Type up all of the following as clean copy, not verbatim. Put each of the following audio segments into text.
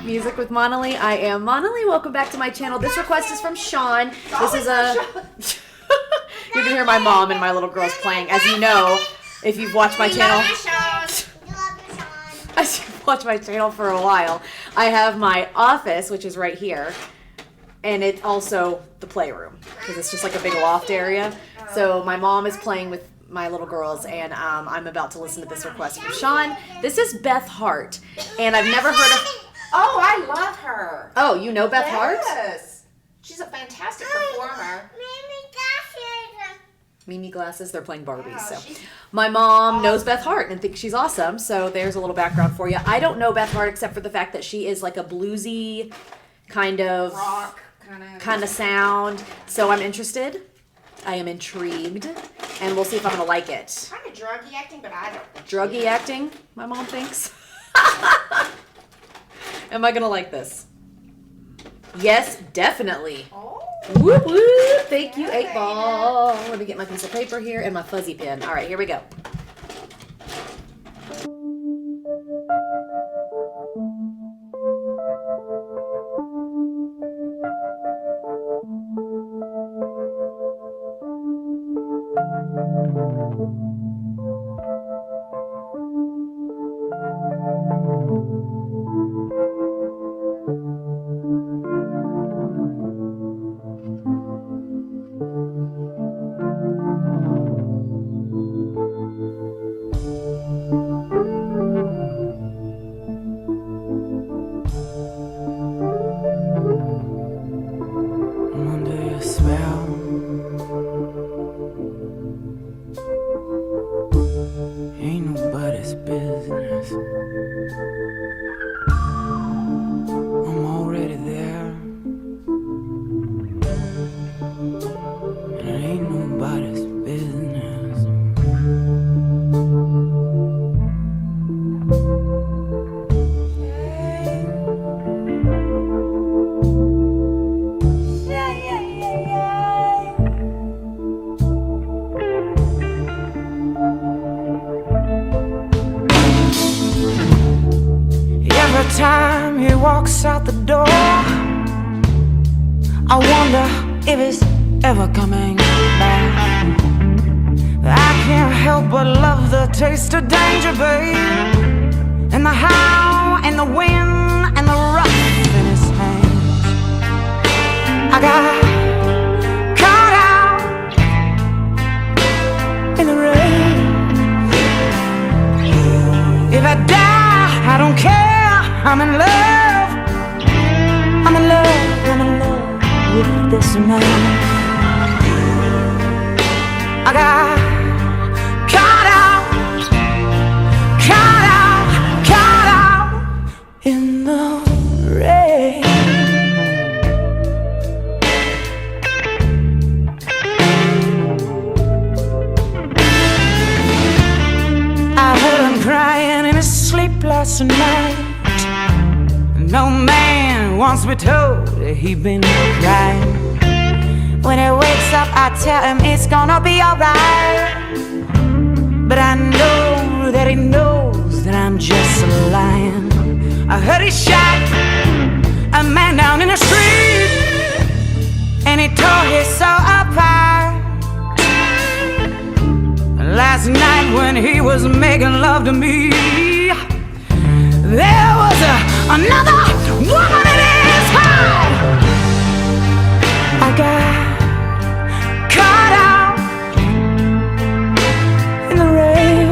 Music with Monali. I am Monali. Welcome back to my channel. This request is from Sean. This is a... You can hear my mom and my little girls playing. As you know, if you've watched my channel... As you've watched my channel for a while, I have my office, which is right here. And it's also the playroom, because it's just like a big loft area. So my mom is playing with my little girls, and I'm about to listen to this request from Sean. This is Beth Hart, and I've never heard of... Oh, I love her. Oh, you know Beth Hart? Yes. She's a fantastic performer. Mimi glasses, they're playing Barbies. So my mom knows Beth Hart and thinks she's awesome, so there's a little background for you. I don't know Beth Hart except for the fact that she is like a bluesy kind of rock kind of sound, so I'm interested. I am intrigued, and we'll see if I'm going to like it. Kind of druggy acting, but I don't think Druggy acting, my mom thinks. Am I going to like this? Yes, definitely. Oh. Whoop, whoop. Thank you, 8-ball. Let me get my piece of paper here and my fuzzy pen. All right, here we go. Ain't nobody's business. I'm already there, and it ain't nobody's business. Every time he walks out the door, I wonder if he's ever coming back. I can't help but love the taste of danger, babe, and the how and the when and the rough in his hands. I got caught out in the rain. If I die, I don't care. I'm in love, I'm in love, I'm in love with this man. I got caught out in the rain. I heard him crying in his sleep last night. No man wants to be told that he been crying. When he wakes up, I tell him it's gonna be alright. But I know that he knows that I'm just lying. I heard he shot a man down in the street, and he tore his soul apart. Last night when he was making love to me, there was another woman in his heart. I got caught out in the rain.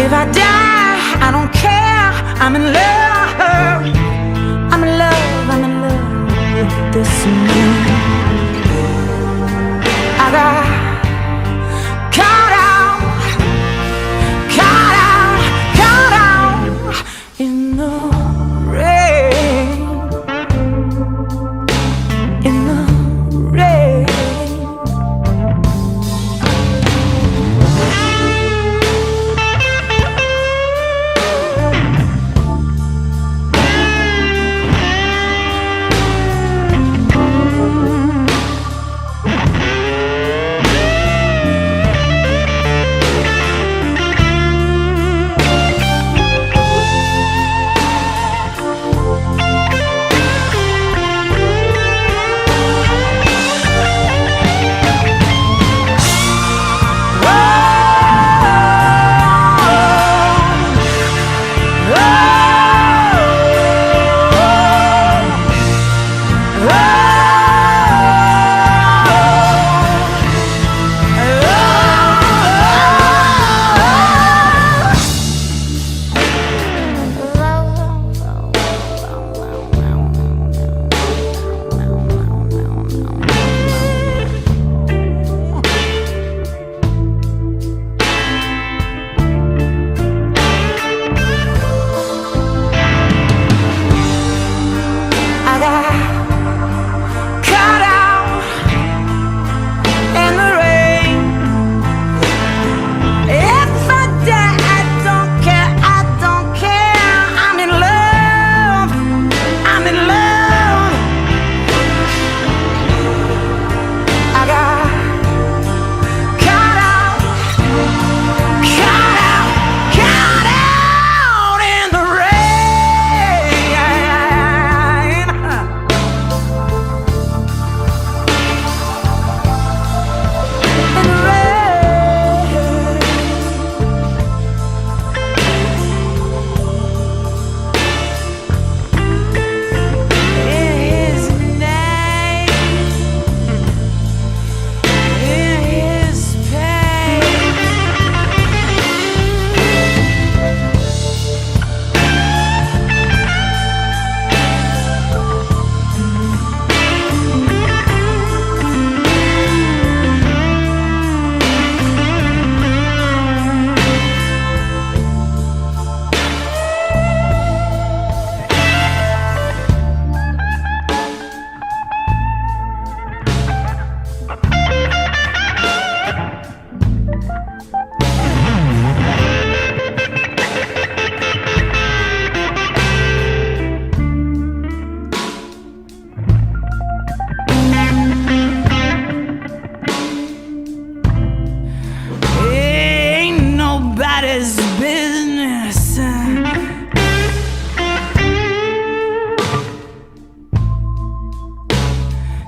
If I die, I don't care. I'm in love. I'm in love. I'm in love with this man. I got caught out in the rain, in the rain.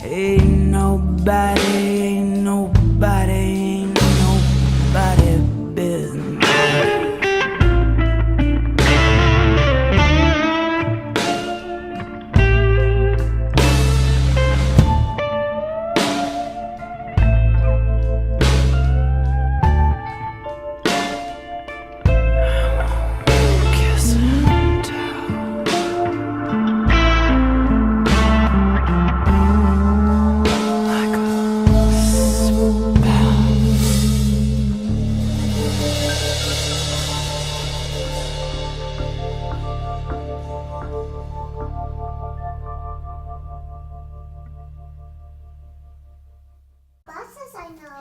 Ain't nobody business.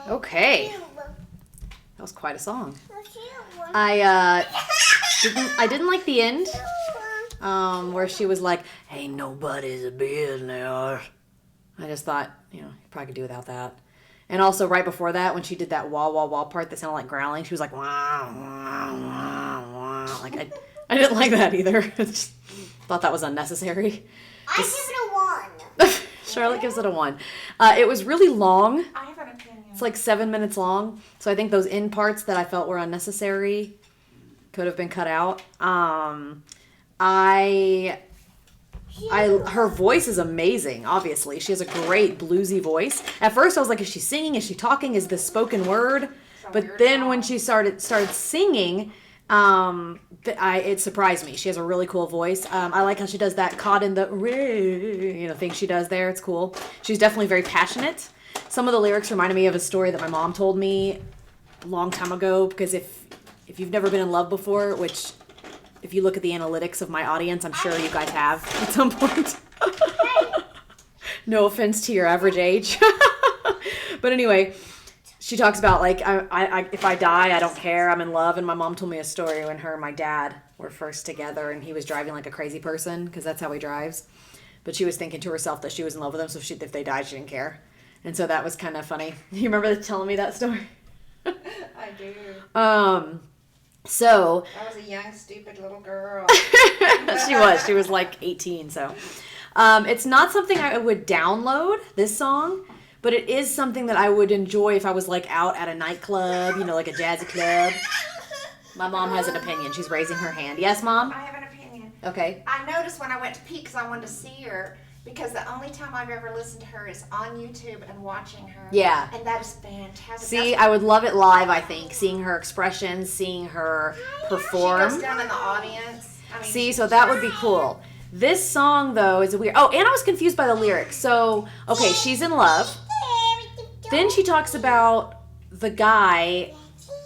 Okay. That was quite a song. I didn't like the end. Where she was like, "Ain't nobody's a business." I just thought, you probably could do without that. And also right before that, when she did that wah wah wah part that sounded like growling, she was like wah wah wah wah. Like I didn't like that either. Just thought that was unnecessary. I give it a 1. Charlotte gives it a 1. It was really long. I have an opinion. It's like 7 minutes long. So I think those end parts that I felt were unnecessary could have been cut out. Her voice is amazing, obviously. She has a great bluesy voice. At first I was like, is she singing? Is she talking? Is this spoken word? But then when she started singing, it surprised me. She has a really cool voice. I like how she does that caught in the thing she does there. It's cool. She's definitely very passionate. Some of the lyrics reminded me of a story that my mom told me a long time ago, because if you've never been in love before, which if you look at the analytics of my audience, I'm sure you guys have at some point. No offense to your average age. But anyway, she talks about like, I if I die, I don't care. I'm in love. And my mom told me a story when her and my dad were first together, and he was driving like a crazy person, because that's how he drives. But she was thinking to herself that she was in love with him, so if they died, she didn't care. And so that was kind of funny. You remember telling me that story? I do. So I was a young, stupid little girl. She was like 18. So it's not something I would download, this song, but it is something that I would enjoy if I was like out at a nightclub, like a jazzy club. My mom has an opinion. She's raising her hand. Yes, Mom? I have an opinion. Okay. I noticed when I went to pee, because I wanted to see her, because the only time I've ever listened to her is on YouTube and watching her. Yeah. And that is fantastic. See, I would love it live, I think. Seeing her expressions, seeing her perform. She goes down in the audience. See, so that would be cool. This song, though, is weird. Oh, and I was confused by the lyrics. So, okay, she's in love. Then she talks about the guy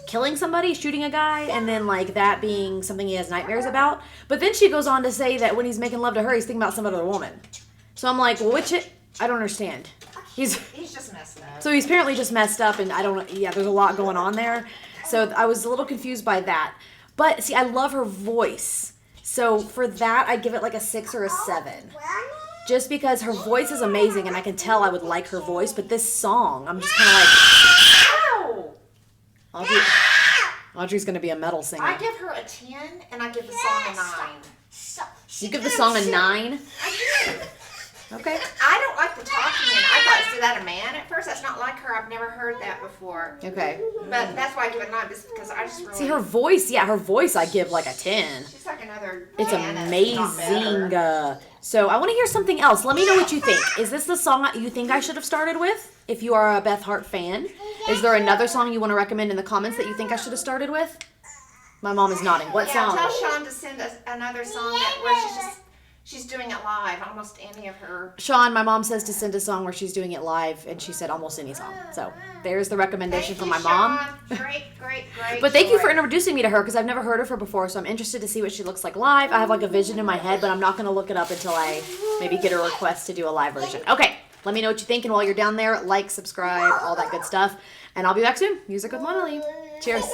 killing somebody, shooting a guy, and then like that being something he has nightmares about. But then she goes on to say that when he's making love to her, he's thinking about some other woman. So I'm like, well, I don't understand. He's just messed up. So he's apparently just messed up, and there's a lot going on there. So I was a little confused by that. But see, I love her voice. So for that, I'd give it like a 6 or a 7. Just because her voice is amazing, and I can tell I would like her voice. But this song, I'm just kind of like, Audrey's going to be a metal singer. I give her a 10, and I give the song a 9. You give the song a 9? I do. Okay. I don't like the talking, and I thought, is that a man at first? That's not like her. I've never heard that before. Okay. But that's why I give it a 9, just because I just really... See, her voice I give like a 10. She's like another... It's Janet, amazing. not better. So I want to hear something else. Let me know what you think. Is this the song you think I should have started with? If you are a Beth Hart fan. Is there another song you want to recommend in the comments that you think I should have started with? My mom is nodding. What song? Tell Sean to send us another song where she's doing it live, almost any of her. Sean, my mom says to send a song where she's doing it live, and she said almost any song. So there's the recommendation from my mom. Great. But thank you for introducing me to her, because I've never heard of her before, so I'm interested to see what she looks like live. I have like a vision in my head, but I'm not going to look it up until I maybe get a request to do a live version. Okay, let me know what you think, and while you're down there, like, subscribe, all that good stuff. And I'll be back soon. Music with Monali. Cheers.